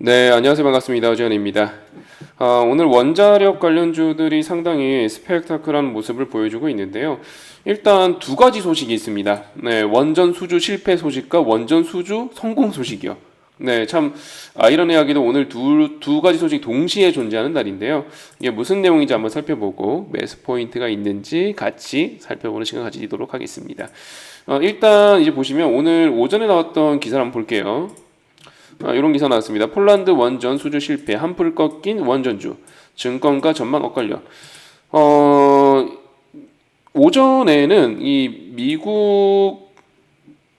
네, 안녕하세요. 반갑습니다. 오지현입니다. 오늘 원자력 관련주들이 상당히 스펙타클한 모습을 보여주고 있는데요. 일단 두 가지 소식이 있습니다. 네, 원전 수주 실패 소식과 원전 수주 성공 소식이요. 네, 참 아이러니하게도 오늘 두 가지 소식이 동시에 존재하는 날인데요. 이게 무슨 내용인지 한번 살펴보고 매수 포인트가 있는지 같이 살펴보는 시간 가지도록 하겠습니다. 일단 이제 보시면 오늘 오전에 나왔던 기사를 한번 볼게요. 이런 기사 나왔습니다. 폴란드 원전 수주 실패, 한풀 꺾인 원전주, 증권가 전망 엇갈려. 어, 오전에는 이 미국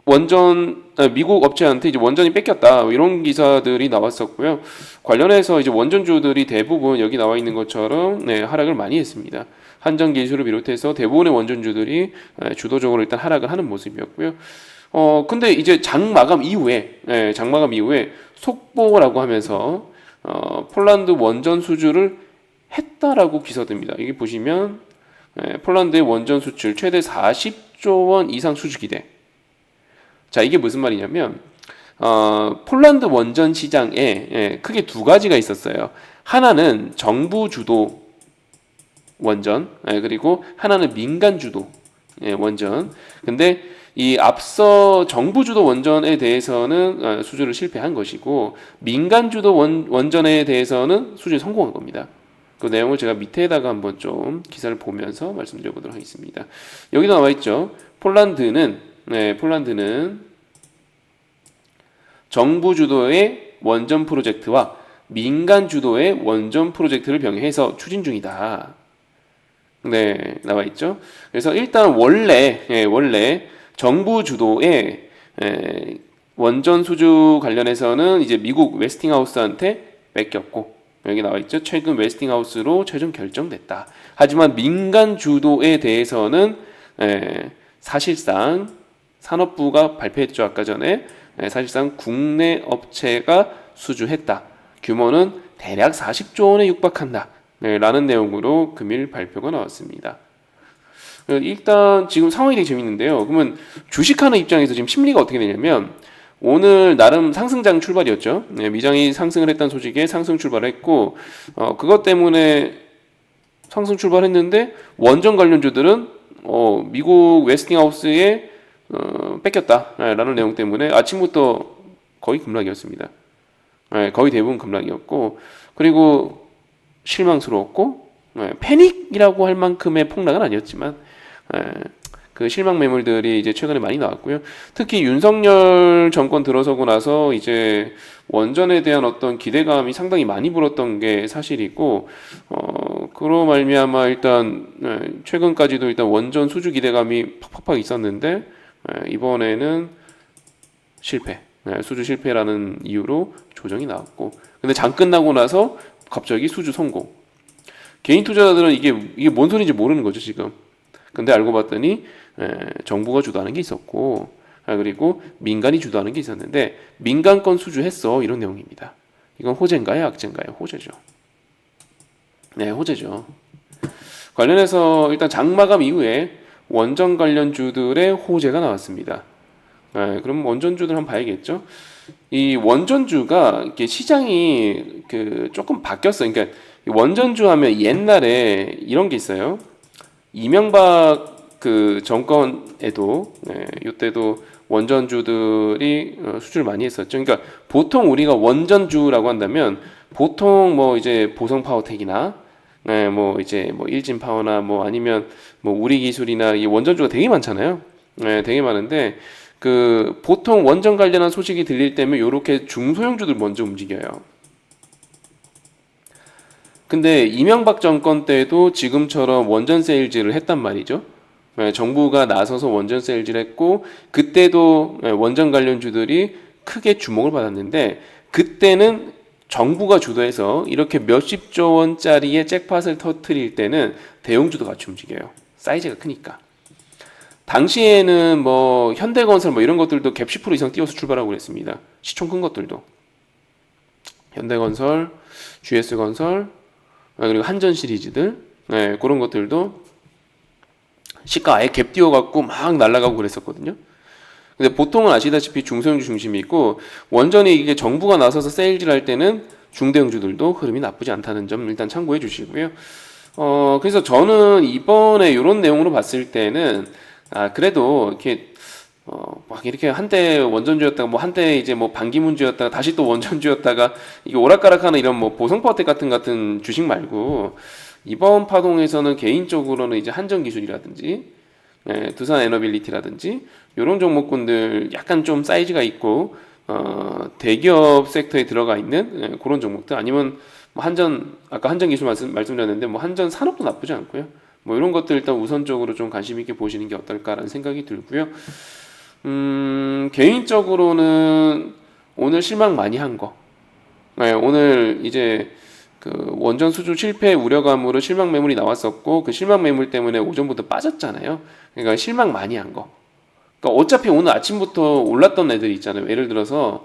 업체한테 이제 원전이 뺏겼다 이런 기사들이 나왔었고요. 관련해서 이제 원전주들이 대부분 여기 나와 있는 것처럼 하락을 많이 했습니다. 한전 기술을 비롯해서 대부분의 원전주들이 주도적으로 일단 하락을 하는 모습이었고요. 근데 이제 장마감 이후에 속보라고 하면서 폴란드 원전 수주를 했다라고 기사됩니다. 여기 보시면 폴란드의 원전 수출 최대 40조 원 이상 수주 기대. 자, 이게 무슨 말이냐면 폴란드 원전 시장에 크게 두 가지가 있었어요. 하나는 정부 주도 원전, 그리고 하나는 민간 주도 원전. 근데 이 앞서 정부 주도 원전에 대해서는 수주를 실패한 것이고 민간 주도 원전에 대해서는 수주에 성공한 겁니다. 그 내용을 제가 밑에다가 한번 좀 기사를 보면서 말씀드려보도록 하겠습니다. 여기도 나와 있죠. 폴란드는 정부 주도의 원전 프로젝트와 민간 주도의 원전 프로젝트를 병행해서 추진 중이다. 네, 나와 있죠. 그래서 일단 원래 정부 주도의 원전 수주 관련해서는 이제 미국 웨스팅하우스한테 뺏겼고 여기 나와 있죠. 최근 웨스팅하우스로 최종 결정됐다. 하지만 민간 주도에 대해서는 사실상 산업부가 발표했죠. 아까 전에 사실상 국내 업체가 수주했다. 규모는 대략 40조 원에 육박한다. 라는 내용으로 금일 발표가 나왔습니다. 일단 지금 상황이 되게 재밌는데요. 그러면 주식하는 입장에서 지금 심리가 어떻게 되냐면 오늘 나름 상승장 출발이었죠. 미장이 상승을 했다는 소식에 상승 출발했고 그것 때문에 상승 출발했는데 원전 관련주들은 미국 웨스팅하우스에 뺏겼다라는 내용 때문에 아침부터 거의 급락이었습니다. 거의 대부분 급락이었고 그리고 실망스러웠고 패닉이라고 할 만큼의 폭락은 아니었지만 그 실망 매물들이 이제 최근에 많이 나왔고요. 특히 윤석열 정권 들어서고 나서 이제 원전에 대한 어떤 기대감이 상당히 많이 불었던 게 사실이고 그로 말미암아 일단 최근까지도 일단 원전 수주 기대감이 팍팍팍 있었는데 이번에는 실패, 수주 실패라는 이유로 조정이 나왔고 근데 장 끝나고 나서 갑자기 수주 성공. 개인 투자자들은 이게 뭔 소리인지 모르는 거죠 지금. 근데 알고 봤더니 정부가 주도하는 게 있었고 그리고 민간이 주도하는 게 있었는데 민간 건 수주했어 이런 내용입니다. 이건 호재인가요 악재인가요? 호재죠. 네, 호재죠. 관련해서 일단 장마감 이후에 원전 관련주들의 호재가 나왔습니다. 그럼 원전주들 한번 봐야겠죠. 이 원전주가 이렇게 시장이 조금 바뀌었어요. 그러니까 원전주 하면 옛날에 이런 게 있어요. 이명박 정권에도 이때도 원전주들이 수주를 많이 했었죠. 그러니까 보통 우리가 원전주라고 한다면 보통 뭐 이제 보성파워텍이나 뭐 이제 뭐 일진파워나 뭐 아니면 뭐 우리기술이나 이 원전주가 되게 많잖아요. 되게 많은데 보통 원전 관련한 소식이 들릴 때면 이렇게 중소형주들 먼저 움직여요. 근데 이명박 정권 때도 지금처럼 원전 세일즈를 했단 말이죠. 정부가 나서서 원전 세일즈를 했고 그때도 원전 관련주들이 크게 주목을 받았는데 그때는 정부가 주도해서 이렇게 몇십조 원짜리의 잭팟을 터트릴 때는 대형주도 같이 움직여요. 사이즈가 크니까. 당시에는 뭐 현대건설 뭐 이런 것들도 갭 10% 이상 띄워서 출발하고 그랬습니다. 시총 큰 것들도. 현대건설, GS건설, 그리고 한전 시리즈들 그런 것들도 시가 아예 갭 띄워갖고 막 날아가고 그랬었거든요. 근데 보통은 아시다시피 중소형주 중심이 있고 원전이 이게 정부가 나서서 세일즈를 할 때는 중대형주들도 흐름이 나쁘지 않다는 점 일단 참고해 주시고요. 그래서 저는 이번에 이런 내용으로 봤을 때는 그래도 이렇게 막 이렇게 한때 원전주였다가 뭐 한때 이제 뭐 반기문주였다가 다시 또 원전주였다가 이게 오락가락하는 이런 뭐 보성파워텍 같은 주식 말고 이번 파동에서는 개인적으로는 이제 한전기술이라든지 두산 에너빌리티라든지 이런 종목군들 약간 좀 사이즈가 있고 대기업 섹터에 들어가 있는 그런 종목들 아니면 뭐 아까 한전기술 말씀드렸는데 뭐 한전 산업도 나쁘지 않고요. 뭐 이런 것들 일단 우선적으로 좀 관심 있게 보시는 게 어떨까라는 생각이 들고요. 개인적으로는 오늘 실망 많이 한 거. 오늘 이제 그 원전 수주 실패 우려감으로 실망 매물이 나왔었고 그 실망 매물 때문에 오전부터 빠졌잖아요. 그러니까 실망 많이 한 거. 그러니까 어차피 오늘 아침부터 올랐던 애들이 있잖아요. 예를 들어서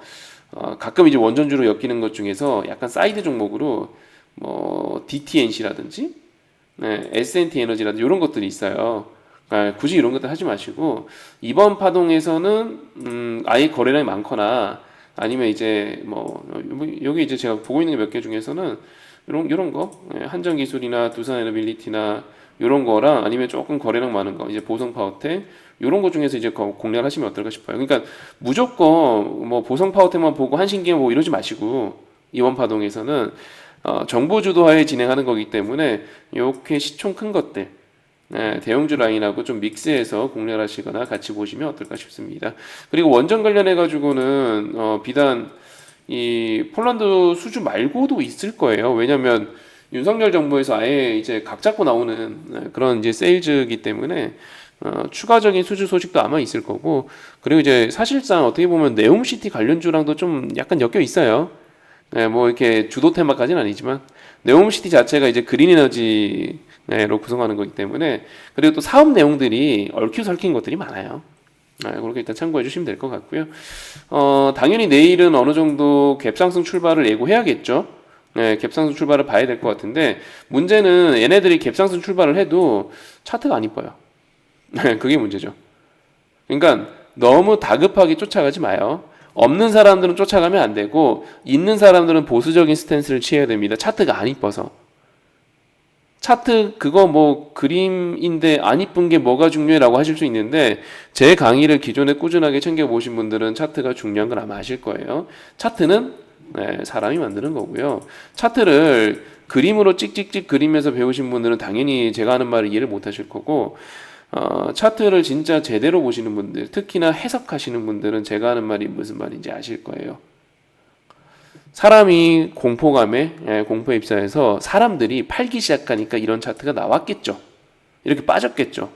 가끔 이제 원전주로 엮이는 것 중에서 약간 사이드 종목으로 뭐 DTNC라든지 S&T 에너지라든지 이런 것들이 있어요. 그러니까 굳이 이런 것들 하지 마시고 이번 파동에서는 아예 거래량이 많거나 아니면 이제 뭐 여기 이제 제가 보고 있는 몇 개 중에서는 이런 거 한전기술이나 두산에너빌리티나 이런 거랑 아니면 조금 거래량 많은 거 이제 보성파워텍 이런 거 중에서 이제 공략을 하시면 어떨까 싶어요. 그러니까 무조건 뭐 보성파워텍만 보고 한신기에 뭐 이러지 마시고 이번 파동에서는 정부 주도하에 진행하는 거기 때문에 이렇게 시총 큰 것들 대형주 라인하고 좀 믹스해서 공략하시거나 같이 보시면 어떨까 싶습니다. 그리고 원전 관련해 가지고는 비단 이 폴란드 수주 말고도 있을 거예요. 왜냐하면 윤석열 정부에서 아예 이제 각 잡고 나오는 그런 이제 세일즈이기 때문에 추가적인 수주 소식도 아마 있을 거고 그리고 이제 사실상 어떻게 보면 네옴시티 관련주랑도 좀 약간 엮여 있어요. 뭐 이렇게 주도 테마까지는 아니지만 네옴시티 자체가 이제 그린 에너지로 구성하는 거기 때문에 그리고 또 사업 내용들이 얽혀 설킨 것들이 많아요. 그렇게 일단 참고해 주시면 될 것 같고요. 당연히 내일은 어느 정도 갭상승 출발을 예고해야겠죠. 갭상승 출발을 봐야 될 것 같은데 문제는 얘네들이 갭상승 출발을 해도 차트가 안 이뻐요. 그게 문제죠. 그러니까 너무 다급하게 쫓아가지 마요. 없는 사람들은 쫓아가면 안 되고 있는 사람들은 보수적인 스탠스를 취해야 됩니다. 차트가 안 이뻐서. 차트 그거 뭐 그림인데 안 이쁜 게 뭐가 중요해라고 하실 수 있는데 제 강의를 기존에 꾸준하게 챙겨보신 분들은 차트가 중요한 걸 아마 아실 거예요. 차트는 사람이 만드는 거고요. 차트를 그림으로 찍찍찍 그리면서 배우신 분들은 당연히 제가 하는 말을 이해를 못 하실 거고 차트를 진짜 제대로 보시는 분들 특히나 해석하시는 분들은 제가 하는 말이 무슨 말인지 아실 거예요. 사람이 공포에 입사해서 사람들이 팔기 시작하니까 이런 차트가 나왔겠죠. 이렇게 빠졌겠죠.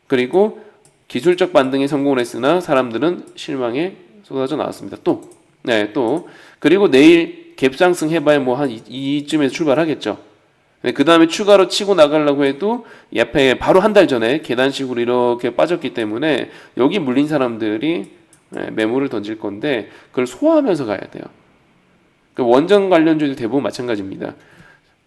그리고 기술적 반등에 성공을 했으나 사람들은 실망에 쏟아져 나왔습니다. 또 그리고 내일 갭상승 해봐야 뭐 한 이쯤에서 출발하겠죠. 그 다음에 추가로 치고 나가려고 해도 옆에 바로 한 달 전에 계단식으로 이렇게 빠졌기 때문에 여기 물린 사람들이 매물을 던질 건데 그걸 소화하면서 가야 돼요. 원전 관련주들 대부분 마찬가지입니다.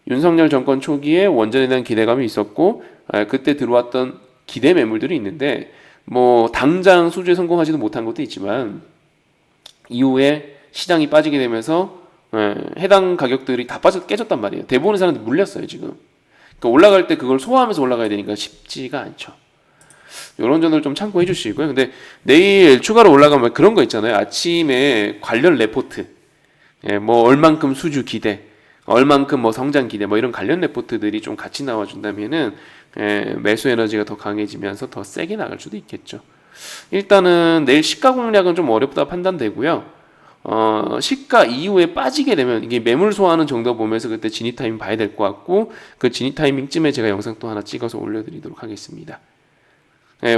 윤석열 정권 초기에 원전에 대한 기대감이 있었고 그때 들어왔던 기대 매물들이 있는데 뭐 당장 수주에 성공하지도 못한 것도 있지만 이후에 시장이 빠지게 되면서 해당 가격들이 다 깨졌단 말이에요. 대부분의 사람들이 물렸어요 지금. 그러니까 올라갈 때 그걸 소화하면서 올라가야 되니까 쉽지가 않죠. 이런 점들 좀 참고해 주시고요. 근데 내일 추가로 올라가면 그런 거 있잖아요. 아침에 관련 레포트 뭐 얼만큼 수주 기대, 얼만큼 뭐 성장 기대, 뭐 이런 관련 레포트들이 좀 같이 나와준다면은 매수 에너지가 더 강해지면서 더 세게 나갈 수도 있겠죠. 일단은 내일 시가 공략은 좀 어렵다 판단되고요. 시가 이후에 빠지게 되면 이게 매물 소화하는 정도 보면서 그때 진입 타이밍 봐야 될 것 같고 그 진입 타이밍쯤에 제가 영상 또 하나 찍어서 올려드리도록 하겠습니다.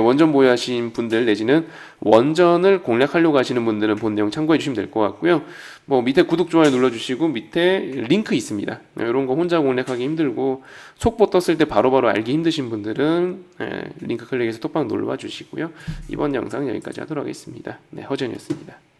원전 보유하신 분들 내지는 원전을 공략하려고 하시는 분들은 본 내용 참고해 주시면 될 것 같고요. 뭐 밑에 구독, 좋아요 눌러주시고 밑에 링크 있습니다. 이런 거 혼자 공략하기 힘들고 속보 떴을 때 바로바로 알기 힘드신 분들은 링크 클릭해서 톡방 놀러와 주시고요. 이번 영상 여기까지 하도록 하겠습니다. 허전이었습니다.